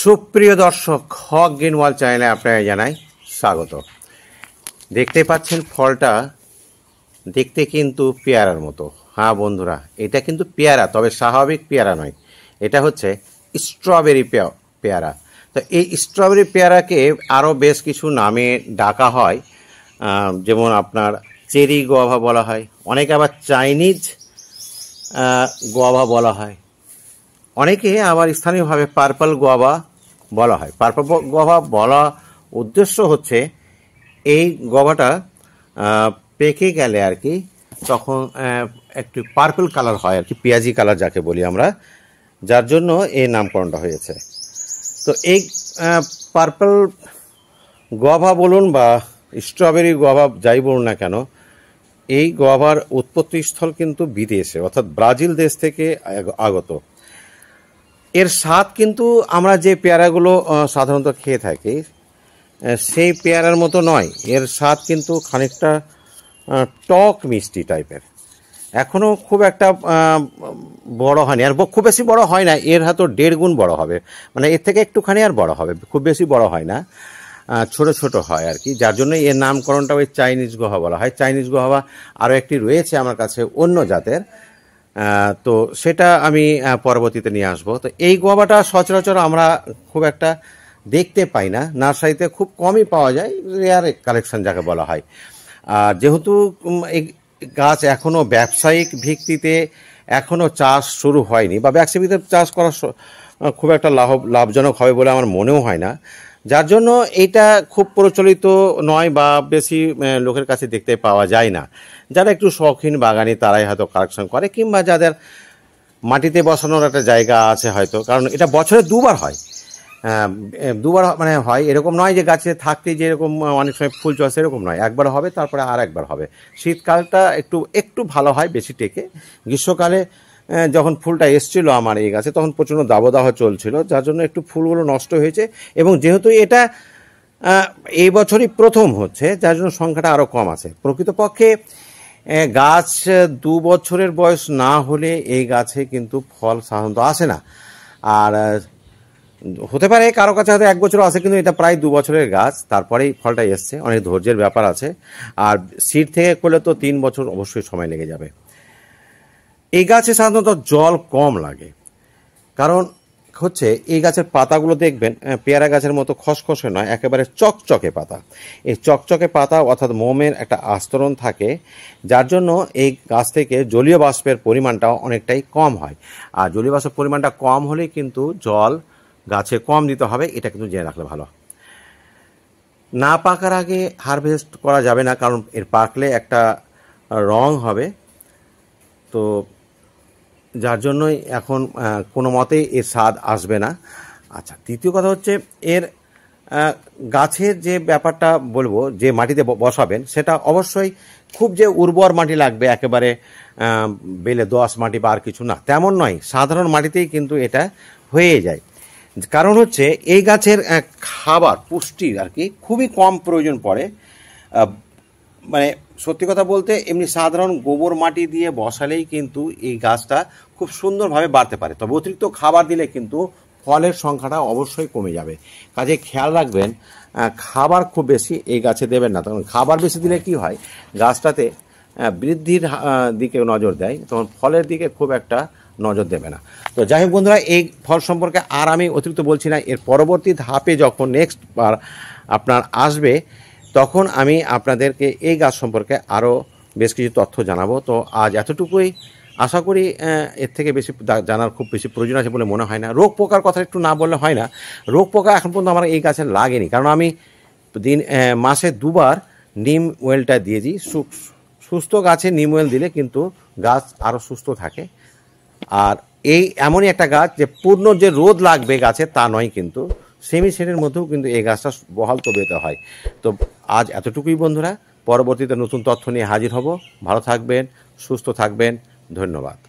সুপ্রিয় দর্শক, হক গ্রিন ওয়াল চ্যানেলে আপনাকে জানাই স্বাগত। দেখতে পাচ্ছেন ফলটা দেখতে কিন্তু পেয়ারার মতো। হ্যাঁ বন্ধুরা, এটা কিন্তু পেয়ারা, তবে স্বাভাবিক পেয়ারা নয়, এটা হচ্ছে স্ট্রবেরি পেয়ারা। তো এই স্ট্রবেরি পেয়ারাকে আরও বেশ কিছু নামে ডাকা হয়, যেমন আপনার চেরি গোয়াভা বলা হয়, অনেকে আবার চাইনিজ গোয়াভা বলা হয়, অনেকে আবার স্থানীয়ভাবে পার্পল গোয়াভা বলা হয়। পার্পল গোয়াভা বলা উদ্দেশ্য হচ্ছে এই গোয়াভাটা পেকে গেলে আর কি তখন একটু পার্পল কালার হয় আর কি, পেঁয়াজি কালার যাকে বলি আমরা, যার জন্য এই নামকরণটা হয়েছে। তো এই পার্পল গোয়াভা বলুন বা স্ট্রবেরি গোয়াভা যাই বলুন না কেন, এই গোয়াভার উৎপত্তিস্থল কিন্তু বিদেশে, অর্থাৎ ব্রাজিল দেশ থেকে আগত। এর স্বাদ কিন্তু আমরা যে পেয়ারাগুলো সাধারণত খেয়ে থাকি সেই পেয়ারার মতো নয়, এর স্বাদ কিন্তু খানিকটা টক মিষ্টি টাইপের। এখনও খুব একটা বড় হয়নি, আর খুব বেশি বড় হয় না, এর হয়তো 1.5 গুণ বড় হবে, মানে এর থেকে একটুখানি আর বড় হবে, খুব বেশি বড় হয় না, ছোট ছোট হয় আর কি, যার জন্য এর নামকরণটা ওই চাইনিজ গোয়াভা বলা হয়। চাইনিজ গোয়াভা আরও একটি রয়েছে আমার কাছে অন্য জাতের, তো সেটা আমি পরবর্তীতে নিয়ে আসবো। তো এই গোয়াভাটা সচরাচর আমরা খুব একটা দেখতে পাই না, নার্সারিতে খুব কমই পাওয়া যায়, রেয়ার কালেকশন যাকে বলা হয়। আর যেহেতু এই গাছ এখনও ব্যবসায়িক ভিত্তিতে এখনও চাষ শুরু হয়নি, বা ব্যবসায়িক ভিত্তিতে চাষ করা খুব একটা লাভজনক হবে বলে আমার মনেও হয় না, যার জন্য এটা খুব প্রচলিত নয় বা বেশি লোকের কাছে দেখতে পাওয়া যায় না। যারা একটু শৌখিন বাগানি তারাই হয়তো কালেকশন করে, কিংবা যাদের মাটিতে বসানোর একটা জায়গা আছে হয়তো, কারণ এটা বছরে দুবার হয়, দুবার মানে হয় এরকম নয় যে গাছে থাকতেই যেরকম অনেক সময় ফুল চলে সেরকম নয়, একবার হবে তারপরে আর একবার হবে। শীতকালটা একটু ভালো হয়, বেশি টেকে। গ্রীষ্মকালে যখন ফুলটা এসছিল আমার এই গাছে তখন প্রচণ্ড দাবদাহ চলছিল, যার জন্য একটু ফুলগুলো নষ্ট হয়েছে, এবং যেহেতু এটা এই বছরই প্রথম হচ্ছে যার জন্য সংখ্যাটা আরও কম আছে। প্রকৃতপক্ষে গাছ 2 বছরের বয়স না হলে এই গাছে কিন্তু ফল সাধারণত আসে না। আর হতে পারে কারো কাছে হয়তো 1 বছর আসে, কিন্তু এটা প্রায় 2 বছরের গাছ, তারপরেই ফলটা এসছে। অনেক ধৈর্যের ব্যাপার আছে, আর সিড থেকে করলে তো 3 বছর অবশ্যই সময় লেগে যাবে। এই গাছে সাধারণত জল কম লাগে, কারণ হচ্ছে এই গাছের পাতাগুলো দেখবেন পেয়ারা গাছের মতো খসখসে নয়, একেবারে চকচকে পাতা। এই চকচকে পাতা অর্থাৎ মোমের একটা আস্তরণ থাকে, যার জন্য এই গাছ থেকে জলীয় বাষ্পের পরিমাণটাও অনেকটাই কম হয়। আর জলীয় বাষ্পের পরিমাণটা কম হলেই কিন্তু জল গাছে কম দিতে হবে, এটা কিন্তু জেনে রাখলে ভালো। না পাকার আগে হারভেস্ট করা যাবে না, কারণ এর পাকলে একটা রং হবে, তো যার জন্যই এখন কোনো মতেই এর স্বাদ আসবে না। আচ্ছা, তৃতীয় কথা হচ্ছে এর গাছের যে ব্যাপারটা বলবো, যে মাটিতে বসাবেন সেটা অবশ্যই খুব যে উর্বর মাটি লাগবে, একেবারে বেলে দোআঁশ মাটি বা আর কিছু না, তেমন নয়, সাধারণ মাটিতেই কিন্তু এটা হয়ে যায়। কারণ হচ্ছে এই গাছের খাবার পুষ্টির আর কি খুবই কম প্রয়োজন পড়ে। মানে সত্যি কথা বলতে এমনি সাধারণ গোবর মাটি দিয়ে বসালেই কিন্তু এই গাছটা খুব সুন্দরভাবে বাড়তে পারে, তবে অতিরিক্ত খাবার দিলে কিন্তু ফলের সংখ্যাটা অবশ্যই কমে যাবে। কাজে খেয়াল রাখবেন খাবার খুব বেশি এই গাছে দেবেন না, তখন খাবার বেশি দিলে কি হয়, গাছটাতে বৃদ্ধির দিকে নজর দেয়, তখন ফলের দিকে খুব একটা নজর দেবে না। তো যাই হোক বন্ধুরা, এই ফল সম্পর্কে আর আমি অতিরিক্ত বলছি না, এর পরবর্তী ধাপে যখন নেক্সট বার আপনার আসবে তখন আমি আপনাদেরকে এই গাছ সম্পর্কে আরও বেশ কিছু তথ্য জানাবো। তো আজ এতটুকুই, আশা করি এর থেকে বেশি জানার খুব বেশি প্রয়োজন আছে বলে মনে হয় না। রোগ পোকার কথা একটু না বললে হয় না, রোগ পোকা এখন পর্যন্ত আমার এই গাছে লাগেনি, কারণ আমি মাসে 2 বার নিম ওয়েলটা দিয়েছি। সুস্থ গাছে নিম ওয়েল দিলে কিন্তু গাছ আরও সুস্থ থাকে। আর এই এমনই একটা গাছ যে পূর্ণ যে রোদ লাগবে গাছে তা নয়, কিন্তু সেমি শেডের মধ্যেও কিন্তু এই গাছটা বহাল তবিয়তে হয়। তো আজ এতটুকুই বন্ধুরা, পরবর্তীতে নতুন তথ্য নিয়ে হাজির হব। ভালো থাকবেন, সুস্থ থাকবেন, ধন্যবাদ।